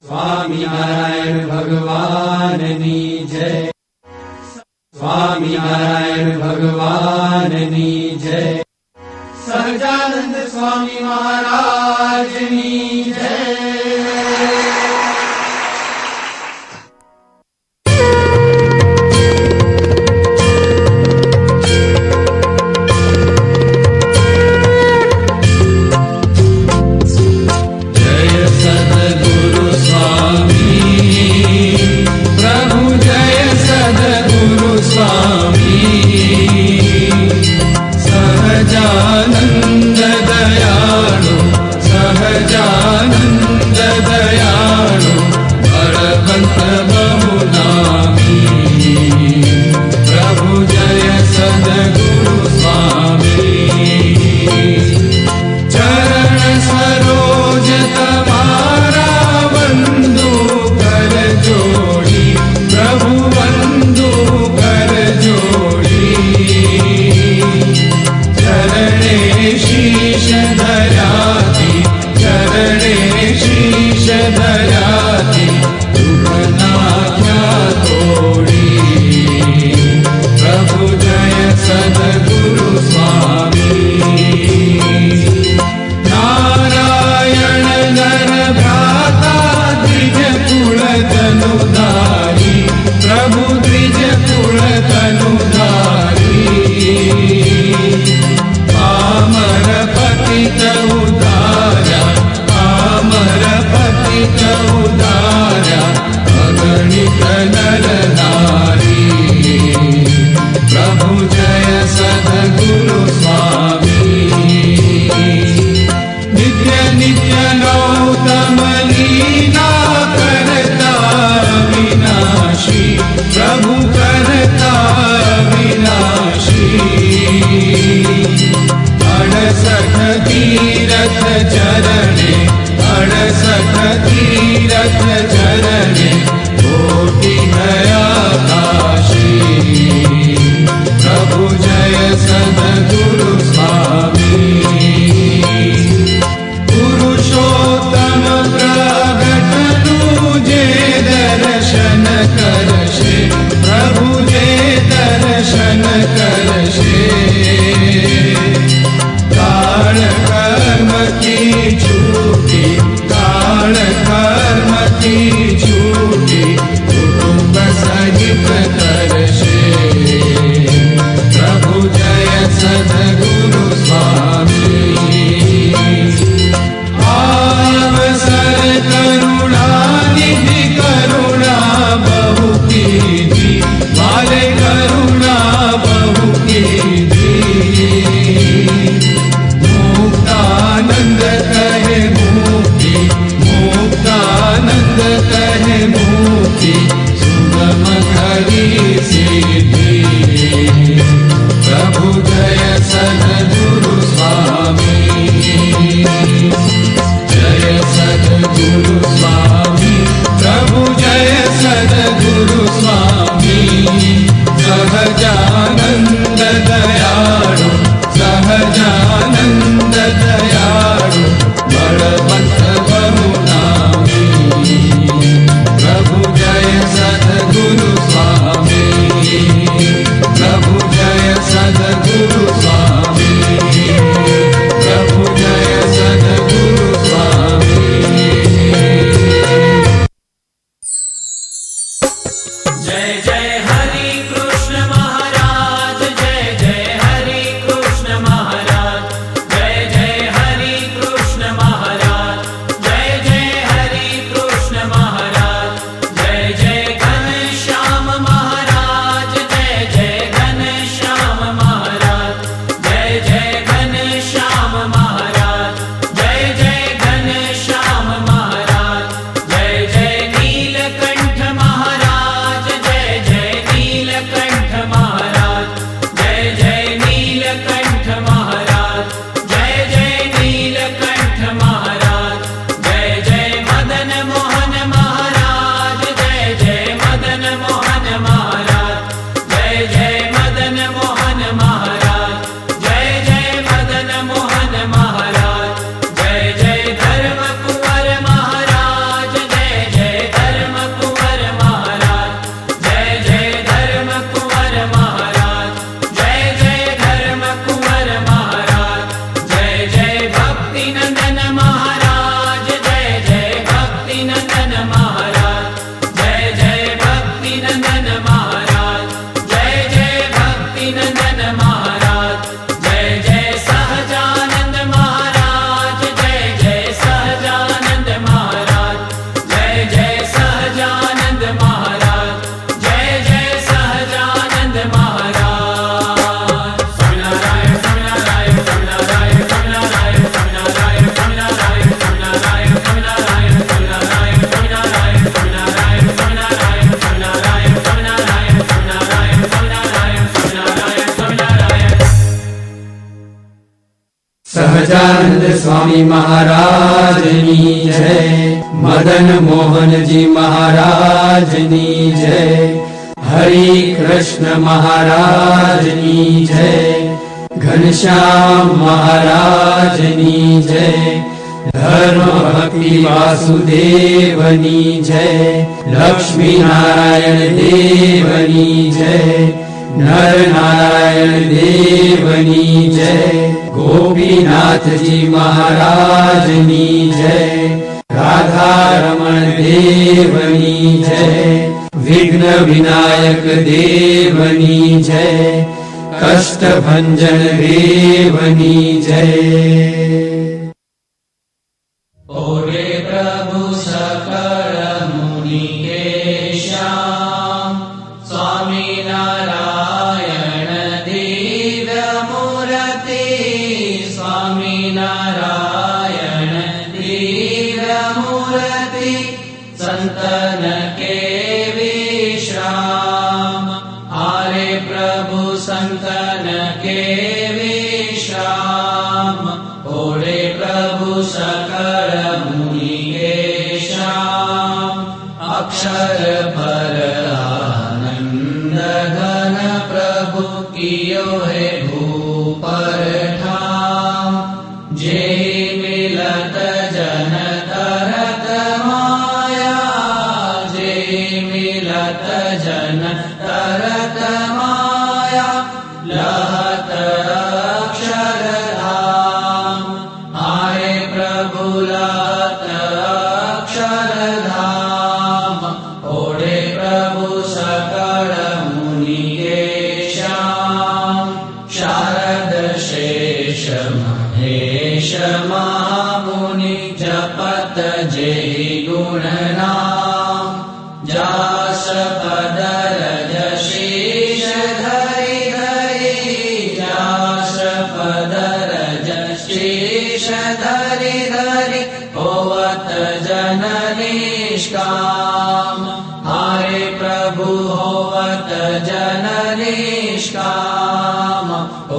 સ્વામિનારાયણ ભગવાનની જય. સ્વામિનારાયણ ભગવાનની જય. સહજાનંદ સ્વામી મહારાજની જય. She સહજાનંદ સ્વામી મહારાજની જય, મદન મોહનજી મહારાજની જય, હરિ કૃષ્ણ મહારાજની જય, ઘનશ્યામ મહારાજની જય, ધર્મ ભક્તિ વાસુદેવની જય, લક્ષ્મી નારાયણ દેવની જય, નર નારાયણ દેવની જય, ગોપીનાથજી મહારાજની જય, રાધારમણ દેવની જય, વિઘ્ન વિનાયક દેવની જય, કષ્ટભંજન દેવની જય. ઓરે પ્રભુ સકળ મુનિ કેશ્યામ, સ્વામી નારાયણ દિવ્ય મૂર્તિ, સ્વામી નારાયણ દિવ્ય મૂર્તિ, સંતન કે વિશ્રામ. આરે પ્રભુ સંતન કે વિશ્રામ, ઓરે પ્રભુ સકળ મુનિ કેશ્યામ. અક્ષર પર આનંદ ઘન પ્રભુ કિયો હે ભૂપર ઠામ, જે મિલત જન તરત માયા, જે મિલત જન તરત માયા, લહત અક્ષરધામ. આરે પ્રભુ લહત અક્ષરધામ, ઓરે પ્રભુ સકળ મુનિ કેશ્યામ. શારદ શેષ મહેશ મહામુનિ જપત જે ગુણ નામ, જાસ પદર શીશ ધરી ધરી, જાસ પદર શીશ ધરી ધરી, હોવત જન નિષ્કામ. હારે પ્રભુ હોવત જન નિષ્કામ,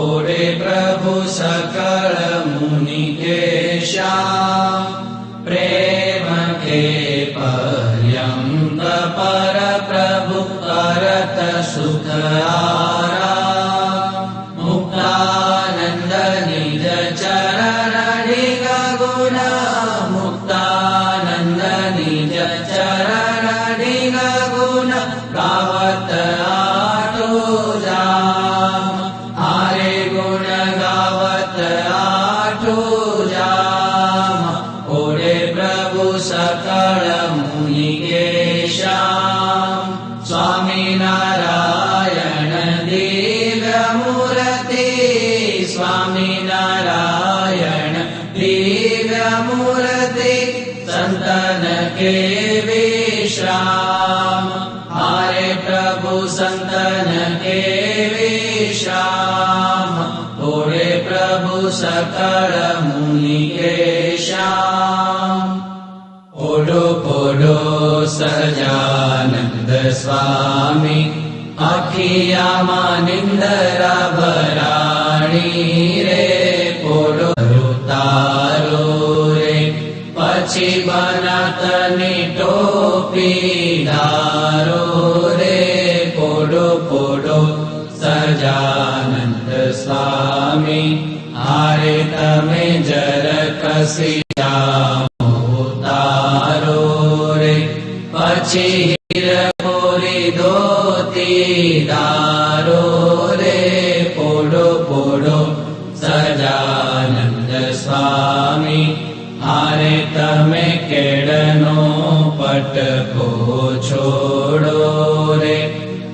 ઓરે પ્રભુ સકળ મુનિ કેશ્યામ. પ્રેમ કે પર્યંત પર પ્રભુ કરત સુખ આરામ, મુક્તાનંદ નિજ ચરણ ડિગ ગુણ, મુક્તાનંદ નિજ ચરણ ડિગ ગુણ, ગાવત આઠું જામ. હારે ગુણ ગાવત આઠું જામ, ઓરે પ્રભુ સકળ મુનિ કેશ્યામ. સ્વામી નારાયણ દિવ્ય મૂર્તિ, સ્વામી નારાયણ દિવ્ય મૂર્તિ, સંતન કે વિશ્રામ. હારે પ્રભુ સંતન કે વિશ્રામ, ઓરે પ્રભુ સકળ મુનિ કેશ્યામ. ઓડો પોડો સહજાનંદ સ્વામી, આખિયામાં નિંદરા ભરાણી રે. પોડો તારો રે, પછી બનાતની ટોપી ધારો રે. પોડો પોડો સહજાનંદ સ્વામી, હારે તમે જર કસી તારો રે. પછી હીરપોરી ધોતી ધારો રે. પોડો પોડો સહજાનંદ સ્વામી, હારે તમે કેળનો પટકો છોડો રે.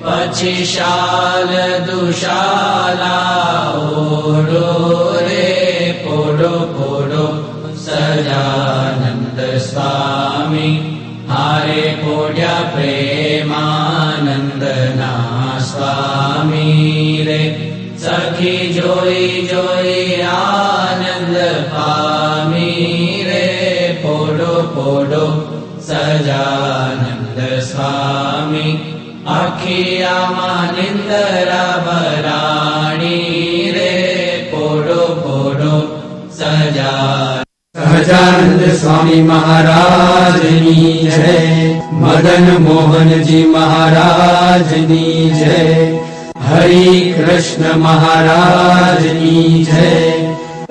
પછી શાલ દુશાલા ઓઢો રે. પોડો પોડો સહજાનંદ સ્વામી, હારે પોઢ્યા પ્રેમાનંદના સ્વામી રે. સખી જોઈ જોઈ આનંદ પામી રે. પોડો પોડો સહજાનંદ સ્વામી, આખિયામાં નિંદરા ભરાણી રે. પોડો પોડો મહારાજ. સહજાનંદ સ્વામી મહારાજની જય. મદન મોહનજી મહારાજની જય. હરિ કૃષ્ણ મહારાજની જય.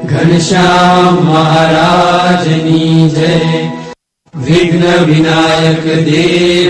ઘનશ્યામ મહારાજની જય. વિઘ્ન વિનાયક દેવ